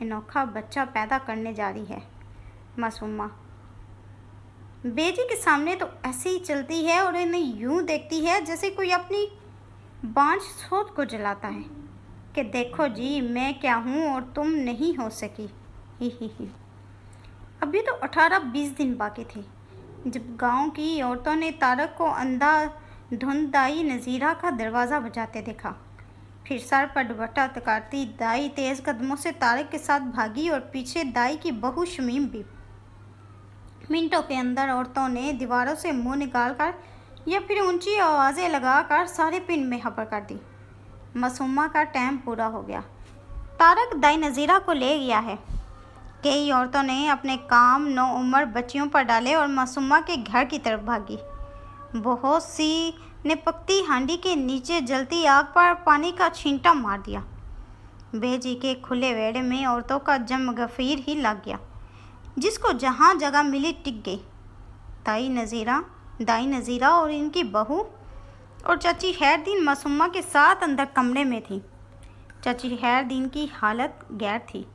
अनोखा बच्चा पैदा करने जा रही है मासूमा। बेजी के सामने तो ऐसे ही चलती है और इन्हें यूं देखती है जैसे कोई अपनी बांझ सोच को जलाता है कि देखो जी मैं क्या हूँ और तुम नहीं हो सकी। ही। अभी तो 18-20 दिन बाकी थे जब गांव की औरतों ने तारक को अंधाधुंध दाई नज़ीरा का दरवाज़ा बजाते देखा। फिर सर पर दुपट्टा तकारती दाई तेज़ कदमों से तारक के साथ भागी और पीछे दाई की बहू शमीम भी। मिनटों के अंदर औरतों ने दीवारों से मुंह निकालकर या फिर ऊंची आवाज़ें लगाकर सारे पिंड में खबर कर दी। मासूमा का टाइम पूरा हो गया। तारक दाई नज़ीरा को ले गया है। कई औरतों ने अपने काम नौ उम्र बच्चियों पर डाले और मासूमा के घर की तरफ भागी। बहुत सी ने पकती हांडी के नीचे जलती आग पर पानी का छींटा मार दिया। बेजी के खुले वेड़े में औरतों का जम गफीर ही लग गया। जिसको जहाँ जगह मिली टिक गई। दाई नज़ीरा और इनकी बहू और चाची खैरदीन मासूमा के साथ अंदर कमरे में थी। चाची खैरदीन की हालत गैर थी।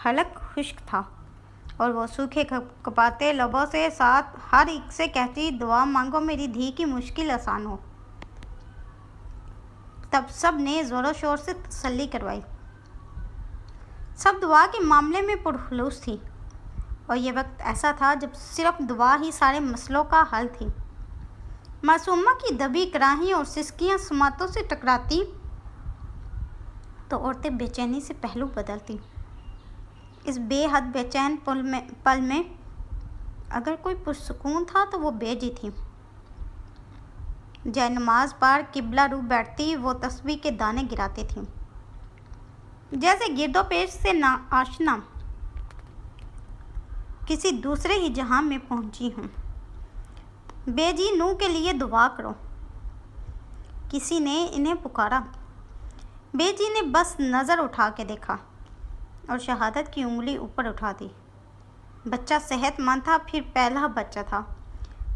हलक खुश्क था और वो सूखे कपाते लबों से साथ हर एक से कहती दुआ मांगो मेरी धी की मुश्किल आसान हो। तब सब ने ज़ोरों शोर से तसल्ली करवाई। सब दुआ के मामले में पुरखलूस थी और ये वक्त ऐसा था जब सिर्फ दुआ ही सारे मसलों का हल थी। मासूमा की दबी कराही और सिसकियाँ समातों से टकराती तो औरतें बेचैनी से पहलू बदलती। इस बेहद बेचैन पल में अगर कोई पुरसुकून था तो वो बेजी थी। जय नमाज पर किबला रू बैठती वो तस्बीह के दाने गिराती थी जैसे गिरदोपेश से ना आशना किसी दूसरे ही जहां में पहुंची हूँ। बेजी नू के लिए दुआ करो। किसी ने इन्हें पुकारा। बेजी ने बस नज़र उठा के देखा और शहादत की उंगली ऊपर उठा दी। बच्चा सेहतमंद था, फिर पहला बच्चा था।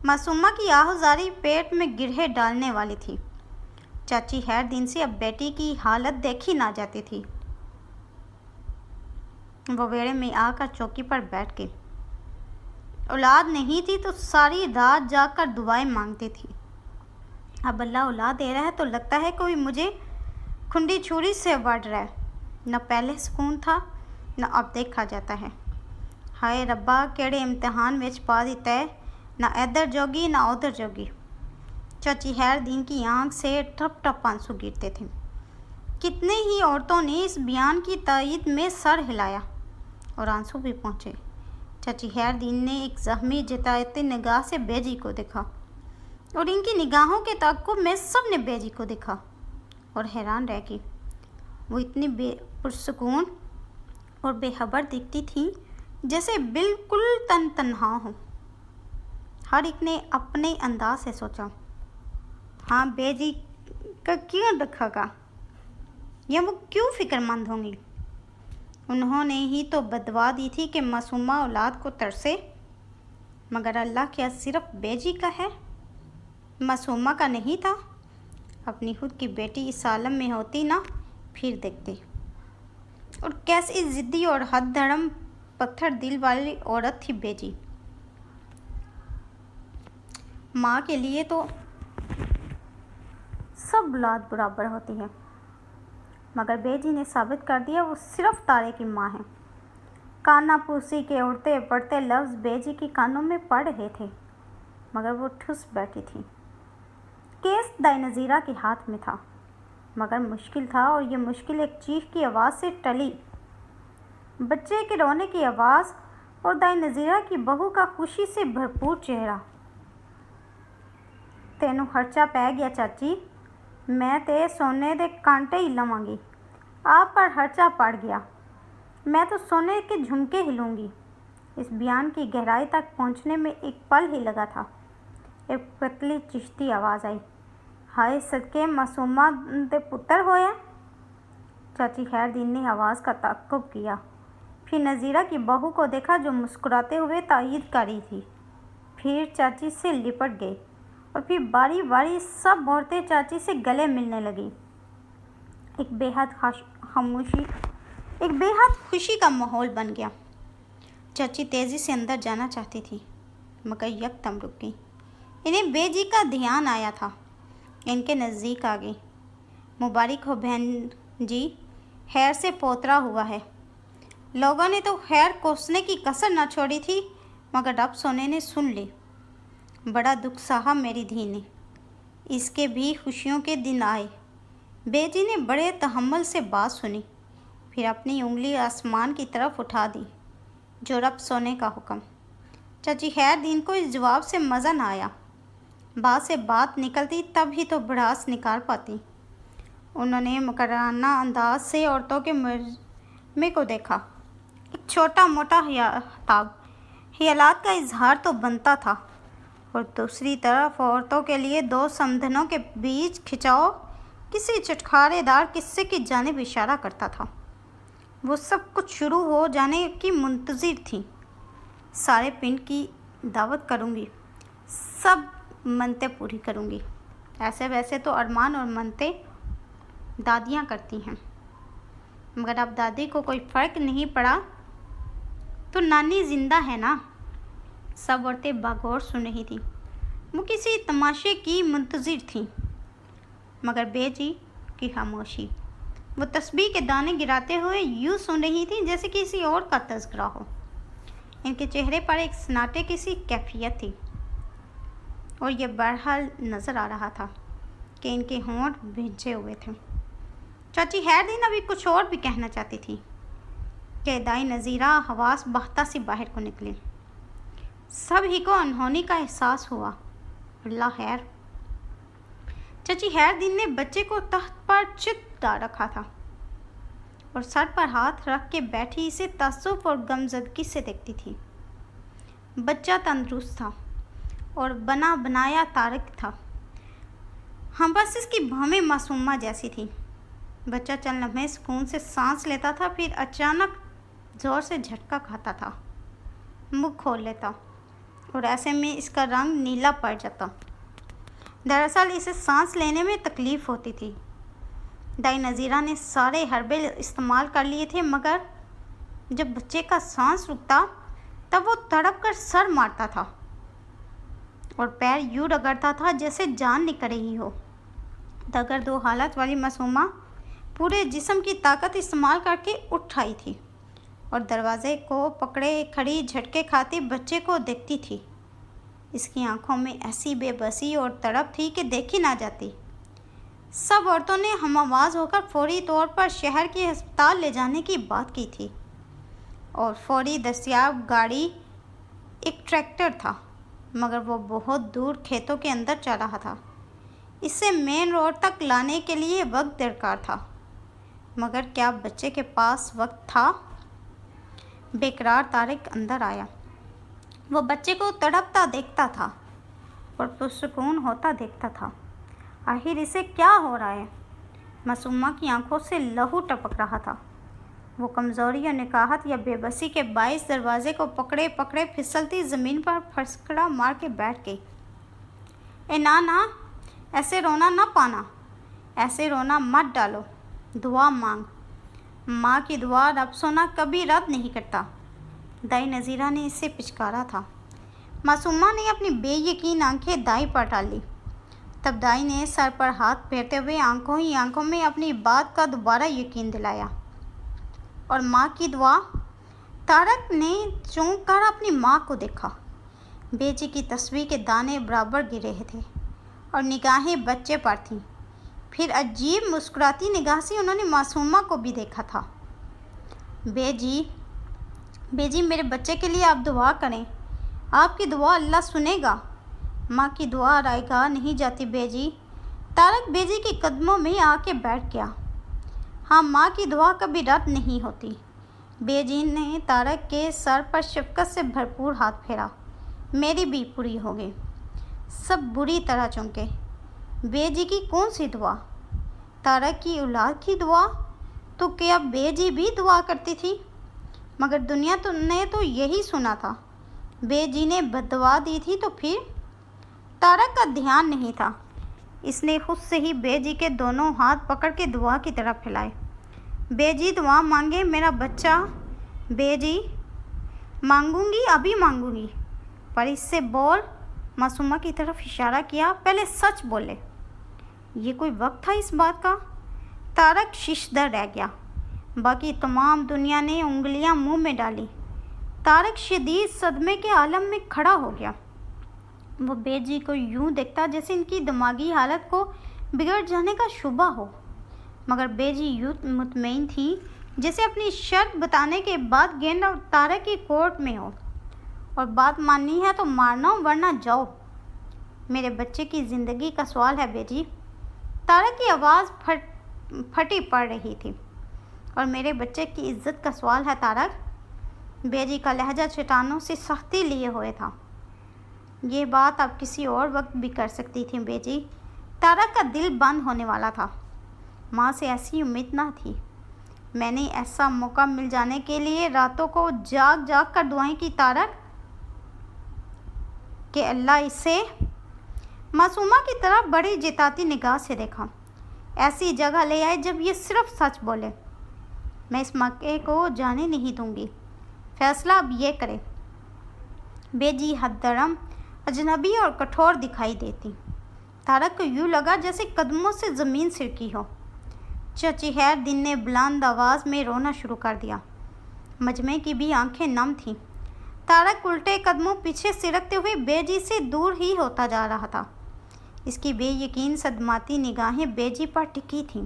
मासूमा की आहुजारी पेट में गिरहे डालने वाली थी। चाची खैरदीन से अब बेटी की हालत देखी ना जाती थी। वो वेड़े में आकर चौकी पर बैठ गई। औलाद नहीं थी तो सारी रात जाकर दुआएं मांगती थी। अब अल्लाह औलाद दे रहा है तो लगता है कोई मुझे खुंडी छुरी से वाड़ रहा है। न पहले सुकून था न अब देखा जाता है। हाय रब्बा केड़े इम्तिहान में पा दिता है, न इधर जोगी न उधर जोगी। चाची खैरदीन की आंख से टप टप आंसू गिरते थे। कितने ही औरतों ने इस बयान की तायद में सर हिलाया और आंसू भी पहुँचे। चाची खैरदीन ने एक ज़ख्मी जताती निगाह से बेजी को देखा और इनकी निगाहों के ताक़ुब में सब ने बेजी को देखा और हैरान रह गई। वो इतनी पुरसुकून और बेखबर दिखती थी जैसे बिल्कुल तन्हा हो। हर एक ने अपने अंदाज से सोचा, हाँ बेजी का क्यों रखेगा या वो क्यों फिक्रमंद होंगी। उन्होंने ही तो बदवा दी थी कि मासूमा औलाद को तरसे, मगर अल्लाह क्या सिर्फ बेजी का है, मासूमा का नहीं था। अपनी खुद की बेटी इस आलम में होती ना फिर देखते। और कैसी ज़िद्दी और हद धर्म पत्थर दिल वाली औरत थी बेजी। माँ के लिए तो सब औलाद बराबर होती है, मगर बेजी ने साबित कर दिया वो सिर्फ तारे की माँ है। कानापूसी के उड़ते पड़ते लफ्ज़ बेजी के कानों में पड़ रहे थे, मगर वो ठुस बैठी थी। केस दाई नज़ीरा के हाथ में था, मगर मुश्किल था और ये मुश्किल एक चीख की आवाज़ से टली। बच्चे के रोने की आवाज़ और दाई नज़ीरा की बहू का खुशी से भरपूर चेहरा। तेनू खर्चा पै गया चाची, मैं ते सोने दे कांटे ही लवांगी। आप पर खर्चा पड़ गया, मैं तो सोने के झुमके हिलूंगी। इस बयान की गहराई तक पहुंचने में एक पल ही लगा था। एक पतली चिश्ती आवाज़ आई, हाय सदके मासूमा दे पुत्र होया। चाची खैरदीन ने आवाज़ का ताक़ुब किया, फिर नज़ीरा की बहू को देखा जो मुस्कुराते हुए तायीद कर रही थी। फिर चाची से लिपट गई और फिर बारी बारी सब औरतें चाची से गले मिलने लगी। एक बेहद खामोशी ایک بے حد خوشی کا ماحول بن گیا۔ چچی تیزی سے اندر جانا چاہتی تھی مگر یکدم رک گئی۔ انہیں بے جی کا دھیان آیا تھا۔ ان کے نزدیک آ گئی۔ مبارک ہو بہن جی، خیر سے پوترا ہوا ہے۔ لوگوں نے تو خیر کوسنے کی کسر نہ چھوڑی تھی مگر اب سونے نے سن لی۔ بڑا دکھ سہا میری دھی نے، اس کے بھی خوشیوں کے دن آئے۔ بے جی نے بڑے تحمل سے بات سنی، پھر اپنی انگلی آسمان کی طرف اٹھا دی جو رب سونے کا حکم۔ چچی خیر دین کو اس جواب سے مزہ نہ آیا۔ بات سے بات نکلتی تب ہی تو بڑھاس نکال پاتی۔ انہوں نے مکرانہ انداز سے عورتوں کے مجمع کو دیکھا۔ ایک چھوٹا موٹا خیالات کا اظہار تو بنتا تھا اور دوسری طرف عورتوں کے لیے دو سمندھنوں کے بیچ کھچاؤ کسی چٹخارے دار قصے کی جانب اشارہ کرتا تھا۔ وہ سب کچھ شروع ہو جانے کی منتظر تھیں۔ سارے پنڈ کی دعوت کروں گی، سب منتیں پوری کروں گی۔ ایسے ویسے تو ارمان اور منتیں دادیاں کرتی ہیں مگر اب دادی کو کوئی فرق نہیں پڑا تو نانی زندہ ہے نا۔ سب عورتیں باغور سن رہی تھیں۔ وہ کسی تماشے کی منتظر تھیں مگر بے جی کی خاموشی۔ وہ تسبیح کے دانے گراتے ہوئے یوں سن رہی تھیں جیسے کسی اور کا تذکرہ ہو۔ ان کے چہرے پر ایک سناٹے کی سی کیفیت تھی اور یہ بہرحال نظر آ رہا تھا کہ ان کے ہونٹ بھیجے ہوئے تھے۔ چاچی خیر دین ابھی کچھ اور بھی کہنا چاہتی تھی کہ دائی نذیرہ حواس باختہ سے باہر کو نکلی۔ سب ہی کو انہونی کا احساس ہوا۔ اللہ خیر۔ چچی خیر دین نے بچے کو تخت پر چت ڈال رکھا تھا اور سر پر ہاتھ رکھ کے بیٹھی اسے تعصب اور غمزدگی سے دیکھتی تھی۔ بچہ تندرست تھا اور بنا بنایا طارق تھا۔ ہاں بس اس کی بھویں معصومہ جیسی تھی۔ بچہ چند لمحے سکون سے سانس لیتا تھا، پھر اچانک زور سے جھٹکا کھاتا تھا، منہ کھول لیتا اور ایسے میں اس کا رنگ نیلا پڑ جاتا۔ دراصل اسے سانس لینے میں تکلیف ہوتی تھی۔ دائی نذیرہ نے سارے حربے استعمال کر لیے تھے مگر جب بچے کا سانس رکتا تب وہ تڑپ کر سر مارتا تھا اور پیر یوں رگڑتا تھا جیسے جان نکل رہی ہو۔ دگر دو حالت والی معصومہ پورے جسم کی طاقت استعمال کر کے اٹھ آئی تھی اور دروازے کو پکڑے کھڑی جھٹکے کھاتی بچے کو دیکھتی تھی۔ اس کی آنکھوں میں ایسی بے بسی اور تڑپ تھی کہ دیکھی نہ جاتی۔ سب عورتوں نے ہم آواز ہو کر فوری طور پر شہر کے ہسپتال لے جانے کی بات کی تھی اور فوری دستیاب گاڑی ایک ٹریکٹر تھا مگر وہ بہت دور کھیتوں کے اندر چل رہا تھا۔ اسے مین روڈ تک لانے کے لیے وقت درکار تھا مگر کیا بچے کے پاس وقت تھا؟ بے قرار طارق اندر آیا۔ وہ بچے کو تڑپتا دیکھتا تھا اور پرسکون ہوتا دیکھتا تھا۔ آخر اسے کیا ہو رہا ہے؟ معصومہ کی آنکھوں سے لہو ٹپک رہا تھا۔ وہ کمزوری اور نکاہت یا بے بسی کے باعث دروازے کو پکڑے پکڑے پھسلتی زمین پر پھسکڑا مار کے بیٹھ گئی۔ اے نا نا، ایسے رونا نہ پانا، ایسے رونا مت ڈالو، دعا مانگ۔ ماں کی دعا رب سونا کبھی رد نہیں کرتا، دائی نذیرہ نے اسے پچکارا تھا۔ معصومہ نے اپنی بے یقین آنکھیں دائی پر ڈالی۔ تب دائی نے سر پر ہاتھ پھیرتے ہوئے آنکھوں ہی آنکھوں میں اپنی بات کا دوبارہ یقین دلایا۔ اور ماں کی دعا؟ طارق نے چونک کر اپنی ماں کو دیکھا۔ بے جی کی تسبیح کے دانے برابر گر رہے تھے اور نگاہیں بچے پر تھیں۔ پھر عجیب مسکراتی نگاہ سے انہوں نے معصومہ کو بھی دیکھا تھا۔ بے جی میرے بچے کے لیے آپ دعا کریں، آپ کی دعا اللہ سنے گا۔ ماں کی دعا رائے گاہ نہیں جاتی بے جی۔ طارق بے جی کے قدموں میں آ کے بیٹھ گیا۔ ہاں ماں کی دعا کبھی رد نہیں ہوتی۔ بے جی نے طارق کے سر پر شفقت سے بھرپور ہاتھ پھیرا۔ میری بھی پوری ہو گئی۔ سب بری طرح چونکے۔ بے جی کی کون سی دعا؟ طارق کی اولاد کی دعا؟ تو کیا بے جی بھی دعا کرتی تھی؟ مگر دنیا نے تو یہی سنا تھا، بے جی نے بد دعا دی تھی۔ تو پھر طارق کا دھیان نہیں تھا۔ اس نے خود سے ہی بے جی کے دونوں ہاتھ پکڑ کے دعا کی طرف پھیلائے۔ बे जी दुआ मांगे मेरा बच्चा। बे जी मांगूंगी, अभी मांगूंगी, पर इससे बोल। मासूमा की तरफ इशारा किया। पहले सच बोले। ये कोई वक्त था इस बात का? तारक शिशदर रह गया। बाकी तमाम दुनिया ने उंगलियां मुंह में डाली। तारक शदीद सदमे के आलम में खड़ा हो गया। वो बेजी को यूं देखता जैसे इनकी दिमागी हालत को बिगड़ जाने का शुबा हो, मगर बेजी यूं मुतमईन थी जैसे अपनी शर्त बताने के बाद गेंद और तारक की कोर्ट में हो, और बात माननी है तो मारना वरना जाओ। मेरे बच्चे की ज़िंदगी का सवाल है बेजी। तारक की आवाज़ फटी पड़ रही थी। और मेरे बच्चे की इज्जत का सवाल है तारक। बेजी का लहजा चट्टानों से सख्ती लिए हुए था। ये बात आप किसी और वक्त भी कर सकती थी बेजी। तारक का दिल बंद होने वाला था। माँ से ऐसी उम्मीद ना थी। मैंने ऐसा मौका मिल जाने के लिए रातों को जाग जाग कर दुआएं की तारक, कि अल्लाह इसे। मासूमा की तरफ बड़ी जिताती निगाह से देखा। ऐसी जगह ले आए जब ये सिर्फ सच बोले। मैं इस मौके को जाने नहीं दूंगी। फैसला अब ये करे। बेजी हददरम, अजनबी और कठोर दिखाई देती। तारक को यूँ लगा जैसे कदमों से ज़मीन सिरकी हो। चाची खैर दिन ने बुलंद आवाज़ में रोना शुरू कर दिया। मजमे की भी आंखें नम थीं। तारक उल्टे कदमों पीछे सिरकते हुए बेजी से दूर ही होता जा रहा था। इसकी बेयकीन सदमाती निगाहें बेजी पर टिकी थीं।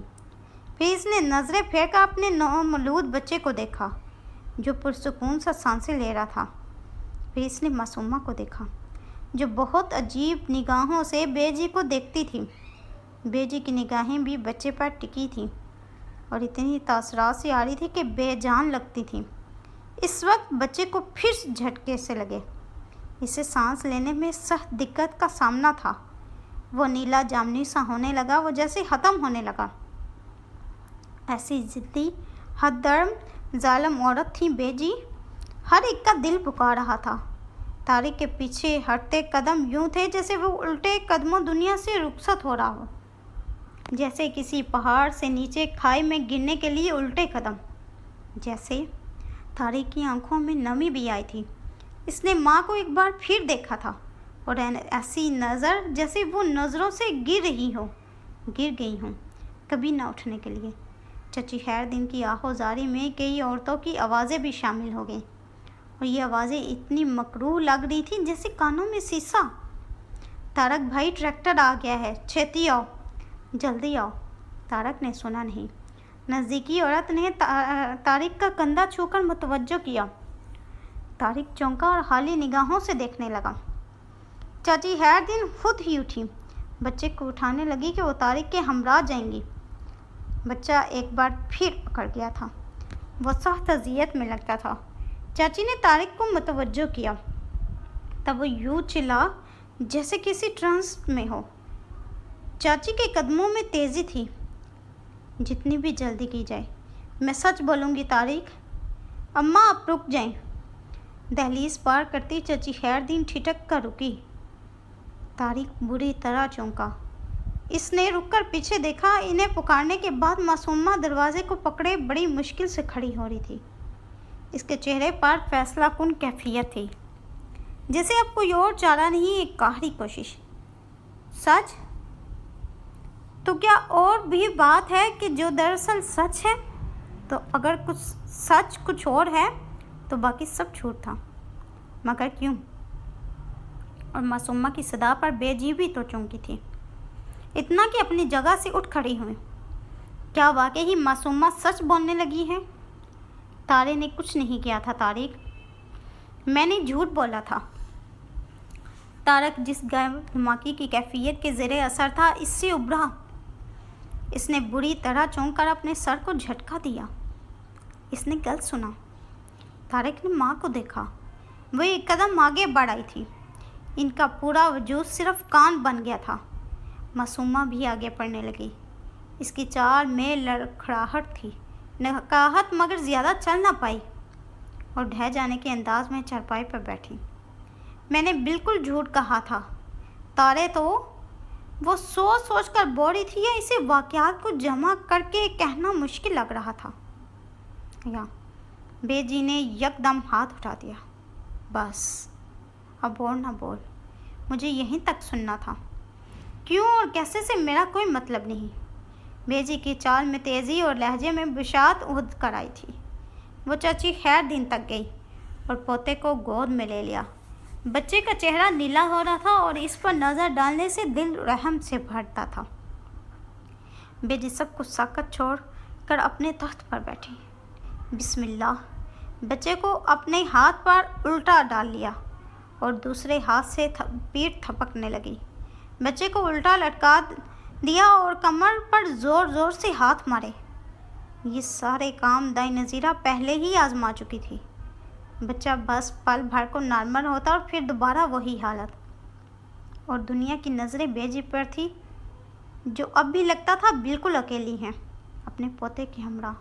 फिर इसने नज़रें फेर कर अपने नौमौलूद बच्चे को देखा, जो पुरसुकून सा सांसें ले रहा था। फिर इसने मासूमा को देखा, जो बहुत अजीब निगाहों से बेजी को देखती थी। बेजी की निगाहें भी बच्चे पर टिकी थीं और इतनी तासरात से आ रही थी कि बेजान लगती थी। इस वक्त बच्चे को फिर झटके से लगे। इसे सांस लेने में सख्त दिक्कत का सामना था। वो नीला जामनी सा होने लगा, वो जैसे ख़त्म होने लगा। ऐसी ज़िद्दी हददर्म जालिम औरत थी बेजी। हर एक का दिल पुकार रहा था। तारिक के पीछे हटते कदम यूं थे जैसे वो उल्टे कदमों दुनिया से रुखसत हो रहा हो, जैसे किसी पहाड़ से नीचे खाई में गिरने के लिए उल्टे कदम। जैसे तारिक की आंखों में नमी भी आई थी। इसने माँ को एक बार फिर देखा था, और ऐसी नज़र जैसे वो नज़रों से गिर गई हों, कभी ना उठने के लिए। चची खैर दिन की आहोजारी में कई औरतों की आवाज़ें भी शामिल हो गईं, और ये आवाज़ें इतनी मकरूह लग रही थी जैसे कानों में शीशा। तारक भाई, ट्रैक्टर आ गया है, छेती आओ, जल्दी आओ। तारक ने सुना नहीं। नज़दीकी औरत ने तारिक का कंधा छूकर मुतवज्जो किया। तारिक चौंका और हाली निगाहों से देखने लगा। चाची खैर दिन खुद ही उठी, बच्चे को उठाने लगी कि वो तारिक के हमरा जाएंगी। बच्चा एक बार फिर अकड़ गया था। वो सख्त अजियत में लगता था। चाची ने तारिक को मुतवज्जो किया। तब वो यूँ चिल्ला जैसे किसी ट्रांस में हो। चाची के कदमों में तेज़ी थी। जितनी भी जल्दी की जाए, मैं सच बोलूँगी तारिक। अम्मा आप रुक जाएं। दहलीज पार करती चाची खैरदीन ठिठक कर रुकी। तारिक बुरी तरह चौंका। इसने रुककर पीछे देखा। इन्हें पुकारने के बाद मासूमा दरवाजे को पकड़े बड़ी मुश्किल से खड़ी हो रही थी। इसके चेहरे पर फैसलाकुन कैफियत थी, जैसे अब कोई और चारा नहीं, एक काहरी कोशिश। सच? तो क्या और भी बात है कि जो दरअसल सच है? तो अगर कुछ सच कुछ और है तो बाकी सब झूठ था, मगर क्यों? और मासूमा की सदा पर बेजी भी तो चौंकी थी, इतना कि अपनी जगह से उठ खड़ी हुई। क्या वाकई ही मासूमा सच बोलने लगी है? तारे ने कुछ नहीं किया था तारिक, मैंने झूठ बोला था। तारक जिस गैर दिमागी की कैफियत के ज़ेरे असर था, इससे उभरा। इसने बुरी तरह चौंक कर अपने सर को झटका दिया। इसने गलत सुना। तारिक ने माँ को देखा। वो एक कदम आगे बढ़ आई थी। इनका पूरा वजूद सिर्फ कान बन गया था। मासूमा भी आगे बढ़ने लगी। इसकी चाल में लड़खड़ाहट थी, नकाहत, मगर ज़्यादा चल ना पाई और ढह जाने के अंदाज में चारपाई पर बैठी। मैंने बिल्कुल झूठ कहा था तारे। तो वो सोच सोच कर बोल रही थी या इसे वाक़यात को जमा करके कहना मुश्किल लग रहा था। या बेजी ने यकदम हाथ उठा दिया। बस, अब और ना बोल, मुझे यहीं तक सुनना था। क्यों और कैसे से मेरा कोई मतलब नहीं। बेजी की चाल में तेज़ी और लहजे में बिशात उठ कर आई थी। वो चाची खैर दिन तक गई और पोते को गोद में ले लिया। बच्चे का चेहरा नीला हो रहा था और इस पर नज़र डालने से दिल रहम से भरता था। बेजी सब कुछ साकत छोड़ कर अपने तख्त पर बैठी। बिस्मिल्लाह, बच्चे को अपने हाथ पर उल्टा डाल लिया और दूसरे हाथ से पीठ थपकने लगी। बच्चे को उल्टा लटका दिया और कमर पर ज़ोर ज़ोर से हाथ मारे। ये सारे काम दाई नज़ीरा पहले ही आजमा चुकी थी। बच्चा बस पल भर को नॉर्मल होता और फिर दोबारा वही हालत। और दुनिया की नज़रें बेजी पर थी, जो अब भी लगता था बिल्कुल अकेली हैं अपने पोते के हमरा।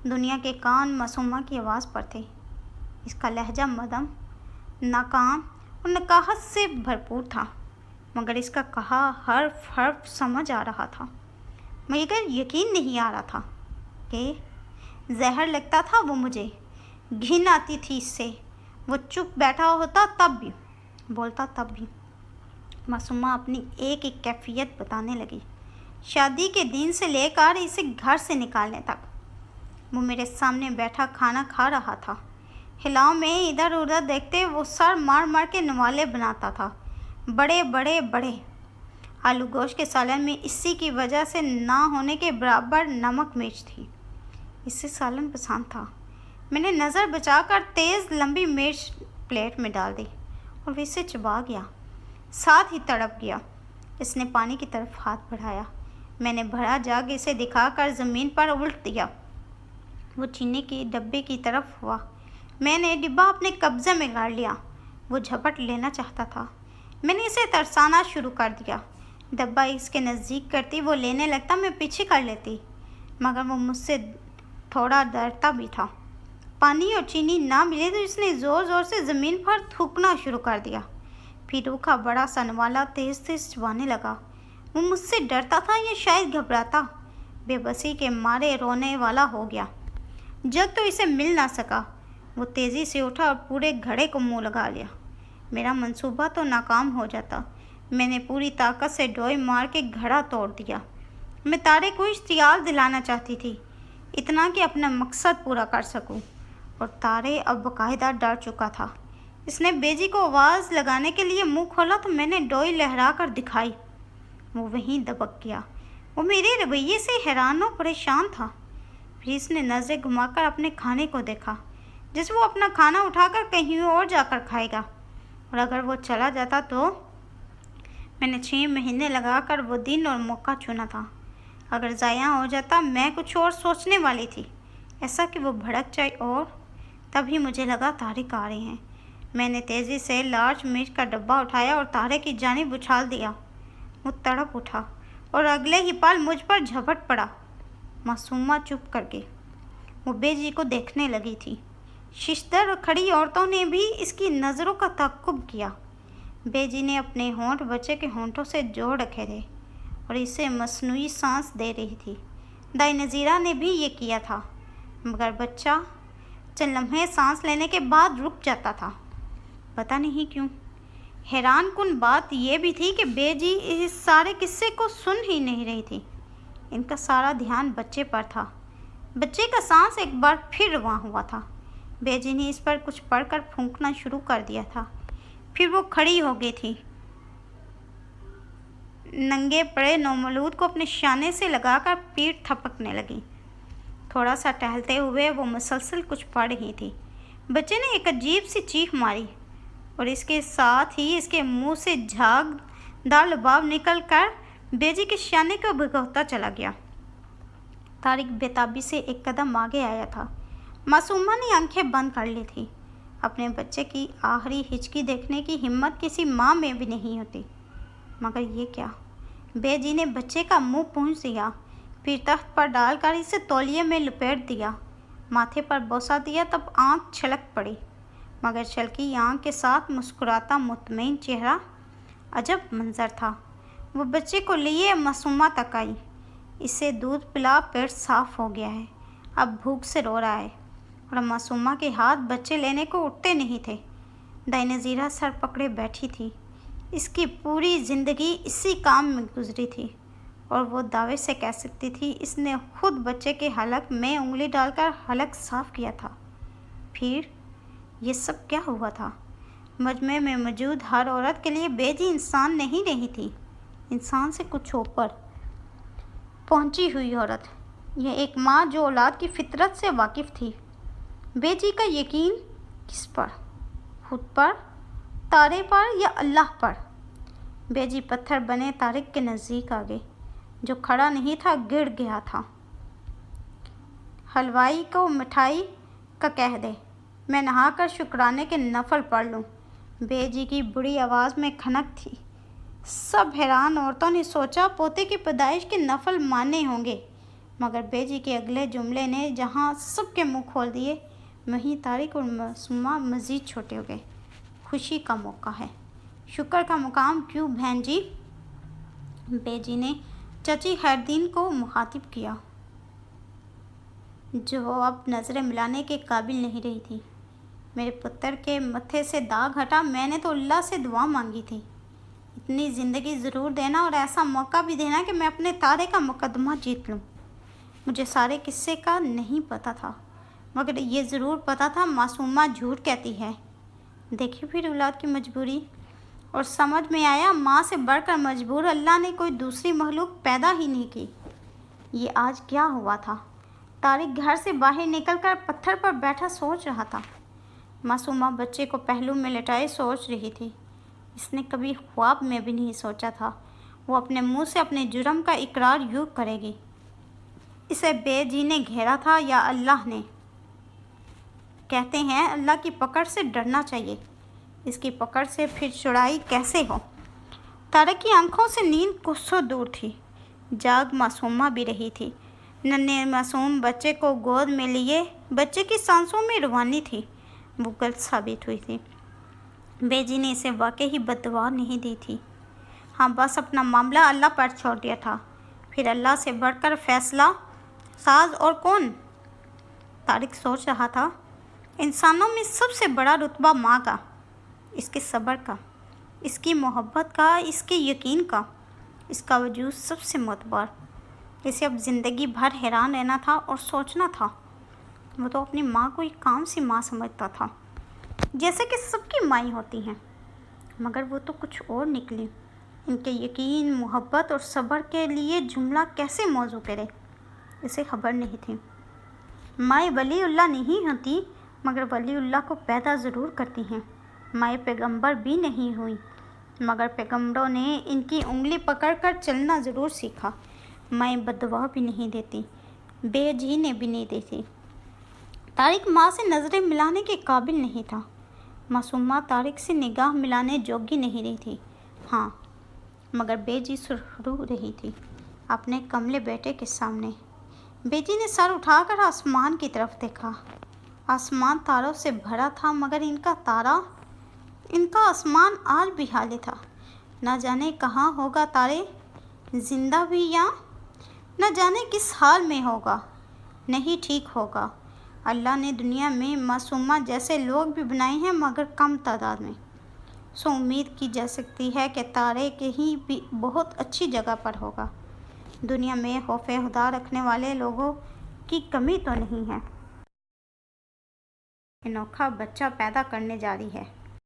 दुनिया के कान मासूमा की आवाज़ पर थे। इसका लहजा मदम, नाकाम और नकाहत से भरपूर था, मगर इसका कहा हर्फ हर्फ समझ आ रहा था। मगर यकीन नहीं आ रहा था कि जहर लगता था वो मुझे। घिन आती थी इससे। वो चुप बैठा होता तब भी, बोलता तब भी। मासूमा अपनी एक एक कैफियत बताने लगी, शादी के दिन से लेकर इसे घर से निकालने तक। वो मेरे सामने बैठा खाना खा रहा था। हिलाव में इधर उधर देखते वो सर मार मार के नवाले बनाता था, बड़े बड़े बड़े। आलू गोश्त के सालन में इसी की वजह से ना होने के बराबर नमक मिर्च थी। इससे सालन पसंद था। मैंने नज़र बचाकर तेज़ लंबी मिर्च प्लेट में डाल दी और वो इसे चबा गया, साथ ही तड़प गया। इसने पानी की तरफ हाथ बढ़ाया। मैंने भरा जाग इसे दिखाकर ज़मीन पर उल्ट दिया। वो चीनी के डब्बे की तरफ हुआ। मैंने डिब्बा अपने कब्ज़े में गाड़ लिया। वो झपट लेना चाहता था। मैंने इसे तरसाना शुरू कर दिया। डब्बा इसके नज़दीक करती वो लेने लगता, मैं पीछे कर लेती, मगर वो मुझसे थोड़ा डरता भी था। पानी और चीनी ना मिले तो इसने ज़ोर ज़ोर से ज़मीन पर थूकना शुरू कर दिया। फिर रूखा बड़ा सनवाला तेज़ तेज़ चबाने लगा। वो मुझसे डरता था या शायद घबराता। बेबसी के मारे रोने वाला हो गया। जग तो इसे मिल ना सका। वो तेज़ी से उठा और पूरे घड़े को मुंह लगा लिया। मेरा मंसूबा तो नाकाम हो जाता। मैंने पूरी ताकत से डोई मार के घड़ा तोड़ दिया। मैं तारे को इश्तियाल दिलाना चाहती थी, इतना कि अपना मकसद पूरा कर सकूं। और तारे अब बाकायदा डर चुका था। इसने बेजी को आवाज़ लगाने के लिए मुंह खोला तो मैंने डोई लहरा कर दिखाई। वो वहीं दबक गया। वो मेरे रवैये से हैरान और परेशान था। फिर इसने नज़रें घुमाकर अपने खाने को देखा, जैसे वो अपना खाना उठाकर कहीं और जाकर खाएगा। और अगर वो चला जाता तो मैंने 6 महीने लगाकर वो दिन और मौका चुना था। अगर ज़ाया हो जाता, मैं कुछ और सोचने वाली थी, ऐसा कि वो भड़क जाए। और तभी मुझे लगा तारिक आ रहे हैं। मैंने तेज़ी से लार्ज मिर्च का डब्बा उठाया और तारे की जानिब उछाल दिया। वो तड़प उठा और अगले ही पल मुझ पर झपट पड़ा। मासूमा चुप कर गई। वो बेजी को देखने लगी थी। शिशदर खड़ी औरतों ने भी इसकी नज़रों का तअक्कुब किया। बेजी ने अपने होंठ बच्चे के होंठों से जोड़ रखे थे और इसे मसनूई सांस दे रही थी। दाई नज़ीरा ने भी ये किया था, मगर बच्चा चंद लम्हे सांस लेने के बाद रुक जाता था। पता नहीं क्यों। हैरान कुन बात यह भी थी कि बेजी इस सारे किस्से को सुन ही नहीं रही थी। इनका सारा ध्यान बच्चे पर था। बच्चे का सांस एक बार फिर रवां हुआ था। बेजी ने इस पर कुछ पढ़कर फूंकना शुरू कर दिया था। फिर वो खड़ी हो गई थी। नंगे पड़े नौमलूद को अपने शाने से लगाकर पीठ थपकने लगी। थोड़ा सा टहलते हुए वो मुसलसल कुछ पढ़ रही थी। बच्चे ने एक अजीब सी चीख मारी और इसके साथ ही इसके मुंह से झागदार लबाब निकल कर बेजी के शाने को भिगोता चला गया। तारिक बेताबी से एक कदम आगे आया था। मासूमा ने आंखें बंद कर ली थी। अपने बच्चे की आखिरी हिचकी देखने की हिम्मत किसी माँ में भी नहीं होती, मगर ये क्या। बेजी ने बच्चे का मुंह पूंछ दिया, फिर तख्त पर डालकर इसे तौलिए में लपेट दिया। माथे पर बोसा दिया, तब आंख छलक पड़ी, मगर छलकी आंख के साथ मुस्कुराता मुतमईन चेहरा। अजब मंजर था। वो बच्चे को लिए मासूमा तक आई। इसे दूध पिला पेट साफ हो गया है, अब भूख से रो रहा है। اور मासूमा के हाथ बच्चे लेने को उठते नहीं थे। दाई नज़ीरा सर पकड़े बैठी थी। इसकी पूरी ज़िंदगी इसी काम में गुजरी थी और वो दावे से कह सकती थी इसने खुद बच्चे के हलक में उंगली डालकर हलक साफ किया था। फिर ये सब क्या हुआ था? मजमे में मौजूद हर औरत के लिए बेजी इंसान नहीं रही थी, इंसान से कुछ ऊपर पहुंची हुई औरत। यह एक माँ जो औलाद की फितरत से वाकिफ़ थी। बेजी का यकीन किस पर? खुद पर, तारे पर या अल्लाह पर? बेजी पत्थर बने तारिक के नज़दीक आ गई। जो खड़ा नहीं था गिर गया था। हलवाई को मिठाई का कह दे, मैं नहाकर शुक्राने के नफल पढ़ लूँ। बेजी की बुरी आवाज़ में खनक थी। सब हैरान औरतों ने सोचा पोते की पैदाइश के नफल माने होंगे, मगर बेजी के अगले जुमले ने जहाँ सबके मुंह खोल दिए, वहीं तारिक और मासूमा मज़ीद छोटे हो गए। खुशी का मौका है, शुक्र का मुकाम क्यों बहन जी? बेजी ने चाची खैरदीन को मुखातिब किया, जो अब नज़रें मिलाने के काबिल नहीं रही थी। मेरे पुत्र के मत्थे से दाग हटा, मैंने तो अल्लाह से दुआ मांगी थी। इतनी ज़िंदगी ज़रूर देना और ऐसा मौका भी देना कि मैं अपने तारे का मुकदमा जीत लूँ। मुझे सारे किस्से का नहीं पता था, मगर ये ज़रूर पता था मासूमा झूठ कहती है। देखी फिर औलाद की मजबूरी, और समझ में आया माँ से बढ़कर मजबूर अल्लाह ने कोई दूसरी मखलूक पैदा ही नहीं की। ये आज क्या हुआ था? तारिक घर से बाहर निकलकर पत्थर पर बैठा सोच रहा था। मासूमा बच्चे को पहलू में लिटाए सोच रही थी। इसने कभी ख्वाब में भी नहीं सोचा था वो अपने मुंह से अपने जुर्म का इकरार यूँ करेगी। इसे बेजी ने घेरा था या अल्लाह ने? कहते हैं अल्लाह की पकड़ से डरना चाहिए, इसकी पकड़ से फिर छुड़ाई कैसे हो? तारिक की आंखों से नींद कोसों दूर थी। जाग मासूमा भी रही थी। नन्हे मासूम बच्चे को गोद में लिए बच्चे की सांसों में रवानी थी। वो गलत साबित हुई थी। बेजी ने इसे वाकई ही बददुआ नहीं दी थी। हाँ, बस अपना मामला अल्लाह पर छोड़ दिया था। फिर अल्लाह से बढ़कर फैसला साज और कौन? तारिक सोच रहा था, इंसानों में सबसे बड़ा रुतबा माँ का, इसके सब्र का, इसकी मोहब्बत का, इसके यकीन का, इसका वजूद सबसे मोतबर। इसे अब ज़िंदगी भर हैरान रहना था और सोचना था। वो तो अपनी माँ को एक काम सी माँ समझता था, जैसे कि सबकी माँ होती हैं, मगर वो तो कुछ और निकली। इनके यकीन, मोहब्बत और सब्र के लिए जुमला कैसे मौजू करे, इसे खबर नहीं थी। माँ वलीउल्लाह नहीं होती, मगर वलीउल्लाह को पैदा ज़रूर करती हैं। माँ पैगंबर भी नहीं हुई, मगर पैगंबरों ने इनकी उंगली पकड़कर चलना ज़रूर सीखा। माँ बददुआ भी नहीं देती, बेजी ने भी नहीं दी थी। तारिक माँ से नज़रें मिलाने के काबिल नहीं था। मासूमा तारिक से निगाह मिलाने जोगी नहीं रही थी। हाँ, मगर बेजी सुरखरू रही थी अपने कमले बेटे के सामने। बेजी ने सर उठाकर आसमान की तरफ देखा। आसमान तारों से भरा था, मगर इनका आसमान आज भी खाली था। न जाने कहाँ होगा तारे, जिंदा भी या न जाने किस हाल में होगा। नहीं ठीक होगा। अल्लाह ने दुनिया में मासूमा जैसे लोग भी बनाए हैं, मगर कम तादाद में। सो उम्मीद की जा सकती है कि तारे कहीं भी बहुत अच्छी जगह पर होगा। दुनिया में खौफ खुदा रखने वाले लोगों की कमी तो नहीं है। अनोखा बच्चा पैदा करने जा रही है।